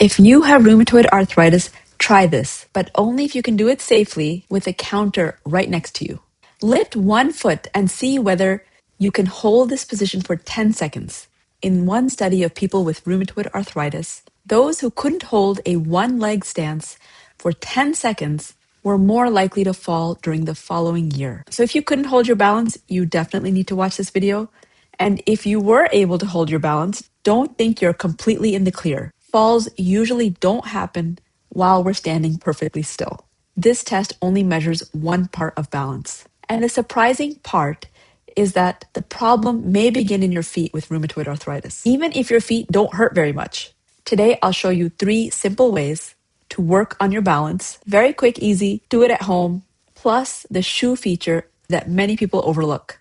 If you have rheumatoid arthritis, try this, but only if you can do it safely with a counter right next to you. Lift one foot and see whether you can hold this position for 10 seconds. In one study of people with rheumatoid arthritis, those who couldn't hold a one-leg stance for 10 seconds were more likely to fall during the following year. So if you couldn't hold your balance, you definitely need to watch this video. And if you were able to hold your balance, don't think you're completely in the clear. Falls usually don't happen while we're standing perfectly still. This test only measures one part of balance. And the surprising part is that the problem may begin in your feet with rheumatoid arthritis, even if your feet don't hurt very much. Today, I'll show you 3 simple ways to work on your balance. Very quick, easy, do it at home, plus the shoe feature that many people overlook.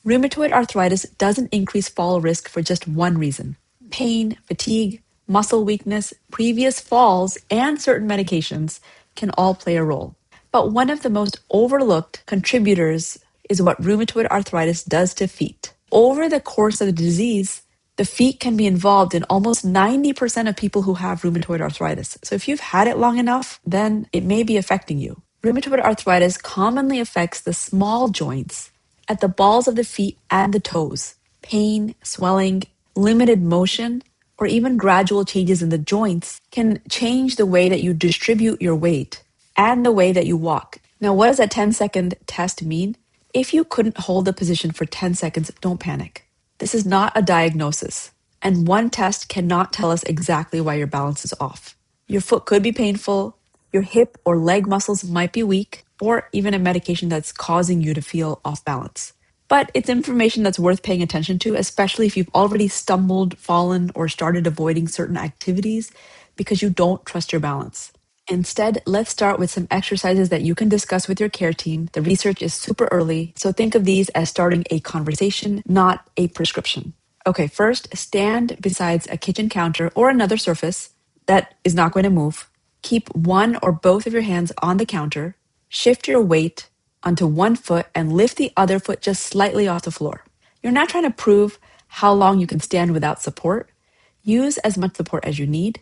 Rheumatoid arthritis doesn't increase fall risk for just one reason. Pain, fatigue, muscle weakness, previous falls, and certain medications can all play a role. But one of the most overlooked contributors is what rheumatoid arthritis does to feet. Over the course of the disease, the feet can be involved in almost 90% of people who have rheumatoid arthritis. So if you've had it long enough, then it may be affecting you. Rheumatoid arthritis commonly affects the small joints at the balls of the feet and the toes. Pain, swelling, limited motion, or even gradual changes in the joints can change the way that you distribute your weight and the way that you walk. Now, what does a 10-second test mean? If you couldn't hold the position for 10 seconds, don't panic. This is not a diagnosis, and one test cannot tell us exactly why your balance is off. Your foot could be painful, your hip or leg muscles might be weak, or even a medication that's causing you to feel off balance. But it's information that's worth paying attention to, especially if you've already stumbled, fallen, or started avoiding certain activities because you don't trust your balance. Instead, let's start with some exercises that you can discuss with your care team. The research is super early, so think of these as starting a conversation, not a prescription. Okay, first, stand beside a kitchen counter or another surface that is not going to move. Keep one or both of your hands on the counter. Shift your weight onto one foot and lift the other foot just slightly off the floor. You're not trying to prove how long you can stand without support. Use as much support as you need,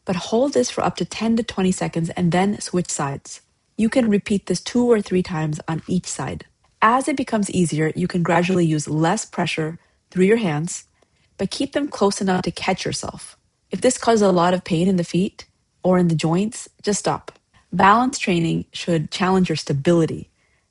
but hold this for up to 10 to 20 seconds and then switch sides. You can repeat this 2 or 3 times on each side. As it becomes easier, you can gradually use less pressure through your hands, but keep them close enough to catch yourself. If this causes a lot of pain in the feet or in the joints, just stop. Balance training should challenge your stability,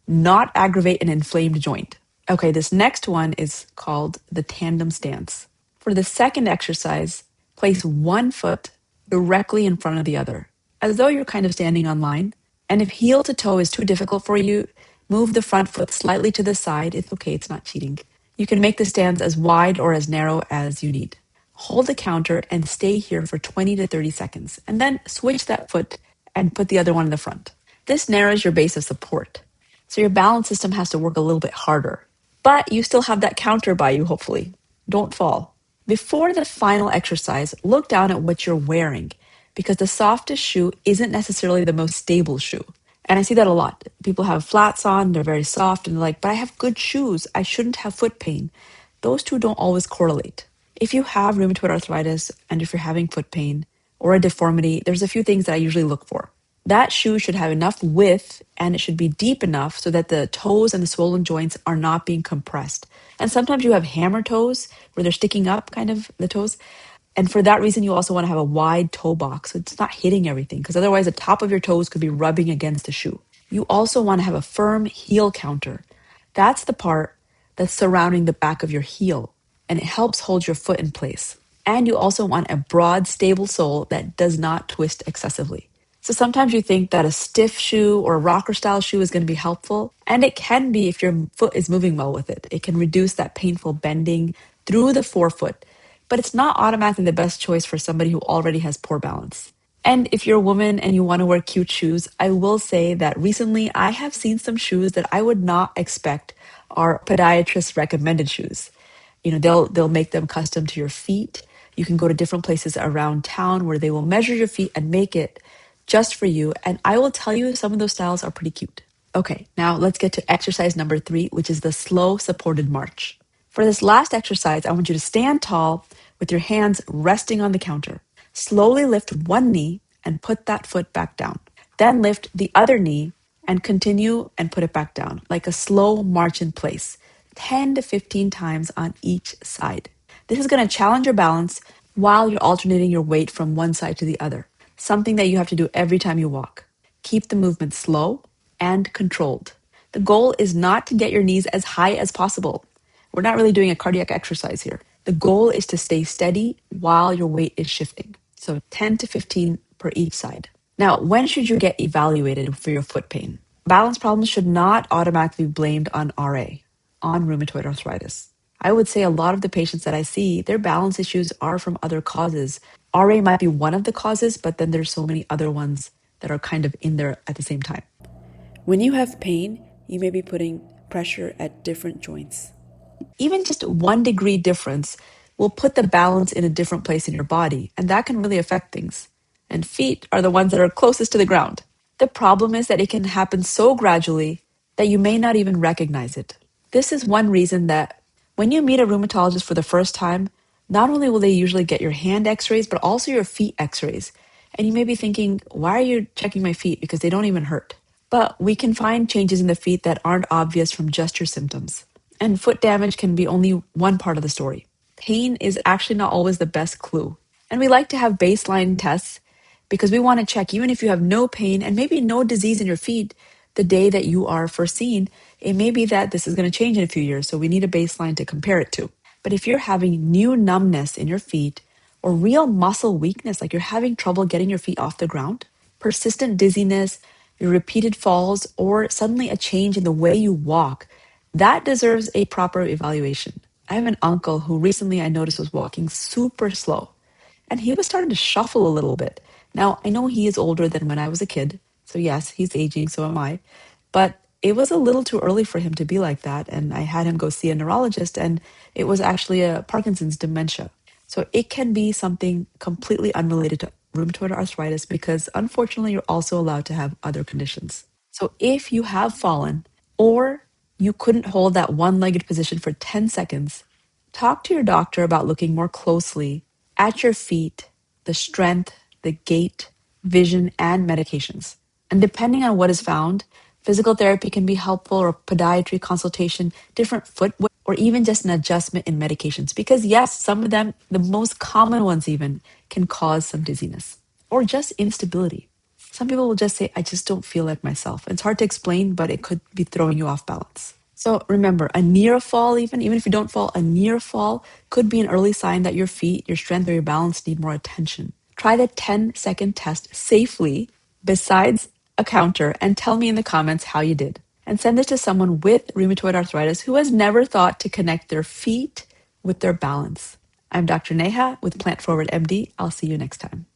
not aggravate an inflamed joint. Okay, this next one is called the tandem stance. For the second exercise, place one foot directly in front of the other, as though you're kind of standing on line. And if heel to toe is too difficult for you, move the front foot slightly to the side. It's okay, it's not cheating. You can make the stance as wide or as narrow as you need. Hold the counter and stay here for 20 to 30 seconds, and then switch that foot and put the other one in the front. This narrows your base of support, so your balance system has to work a little bit harder. But you still have that counter by you, hopefully. Don't fall. Before the final exercise, look down at what you're wearing, because the softest shoe isn't necessarily the most stable shoe. And I see that a lot. People have flats on, they're very soft, and they're like, but I have good shoes, I shouldn't have foot pain. Those two don't always correlate. If you have rheumatoid arthritis, and if you're having foot pain or a deformity, there's a few things that I usually look for. That shoe should have enough width, and it should be deep enough so that the toes and the swollen joints are not being compressed. And sometimes you have hammer toes where they're sticking up, kind of, the toes. And for that reason, you also want to have a wide toe box so it's not hitting everything, because otherwise the top of your toes could be rubbing against the shoe. You also want to have a firm heel counter. That's the part that's surrounding the back of your heel, and it helps hold your foot in place. And you also want a broad, stable sole that does not twist excessively. So sometimes you think that a stiff shoe or a rocker style shoe is going to be helpful, and it can be if your foot is moving well with it. It can reduce that painful bending through the forefoot, but it's not automatically the best choice for somebody who already has poor balance. And if you're a woman and you want to wear cute shoes, I will say that recently I have seen some shoes that I would not expect are podiatrist recommended shoes. You know, they'll make them custom to your feet. You can go to different places around town where they will measure your feet and make it just for you. And I will tell you, some of those styles are pretty cute. Okay, now let's get to exercise number 3, which is the slow supported march. For this last exercise, I want you to stand tall with your hands resting on the counter. Slowly lift one knee and put that foot back down. Then lift the other knee and continue and put it back down, like a slow march in place, 10 to 15 times on each side. This is going to challenge your balance while you're alternating your weight from one side to the other, something that you have to do every time you walk. Keep the movement slow and controlled. The goal is not to get your knees as high as possible. We're not really doing a cardiac exercise here. The goal is to stay steady while your weight is shifting. So 10 to 15 per each side. Now, when should you get evaluated for your foot pain? Balance problems should not automatically be blamed on RA, on rheumatoid arthritis. I would say a lot of the patients that I see, their balance issues are from other causes. RA might be one of the causes, but then there's so many other ones that are kind of in there at the same time. When you have pain, you may be putting pressure at different joints. Even just 1 degree difference will put the balance in a different place in your body, and that can really affect things. And feet are the ones that are closest to the ground. The problem is that it can happen so gradually that you may not even recognize it. This is one reason that when you meet a rheumatologist for the first time, not only will they usually get your hand x-rays, but also your feet x-rays. And you may be thinking, why are you checking my feet? Because they don't even hurt. But we can find changes in the feet that aren't obvious from just your symptoms. And foot damage can be only one part of the story. Pain is actually not always the best clue. And we like to have baseline tests because we want to check, even if you have no pain and maybe no disease in your feet the day that you are first seen, it may be that this is going to change in a few years. So we need a baseline to compare it to. But if you're having new numbness in your feet or real muscle weakness, like you're having trouble getting your feet off the ground, persistent dizziness, your repeated falls, or suddenly a change in the way you walk, that deserves a proper evaluation. I have an uncle who recently I noticed was walking super slow, and he was starting to shuffle a little bit. Now, I know he is older than when I was a kid, so yes, he's aging, so am I. But it was a little too early for him to be like that, and I had him go see a neurologist, and it was actually a Parkinson's dementia. So it can be something completely unrelated to rheumatoid arthritis because unfortunately you're also allowed to have other conditions. So if you have fallen or you couldn't hold that one-legged position for 10 seconds, talk to your doctor about looking more closely at your feet, the strength, the gait, vision, and medications. And depending on what is found, physical therapy can be helpful, or podiatry consultation, different footwear, or even just an adjustment in medications. Because yes, some of them, the most common ones even, can cause some dizziness or just instability. Some people will just say, I just don't feel like myself. It's hard to explain, but it could be throwing you off balance. So remember, a near fall, even if you don't fall, a near fall could be an early sign that your feet, your strength, or your balance need more attention. Try the 10-second test safely besides a counter and tell me in the comments how you did. And send this to someone with rheumatoid arthritis who has never thought to connect their feet with their balance. I'm Dr. Neha with Plant Forward MD. I'll see you next time.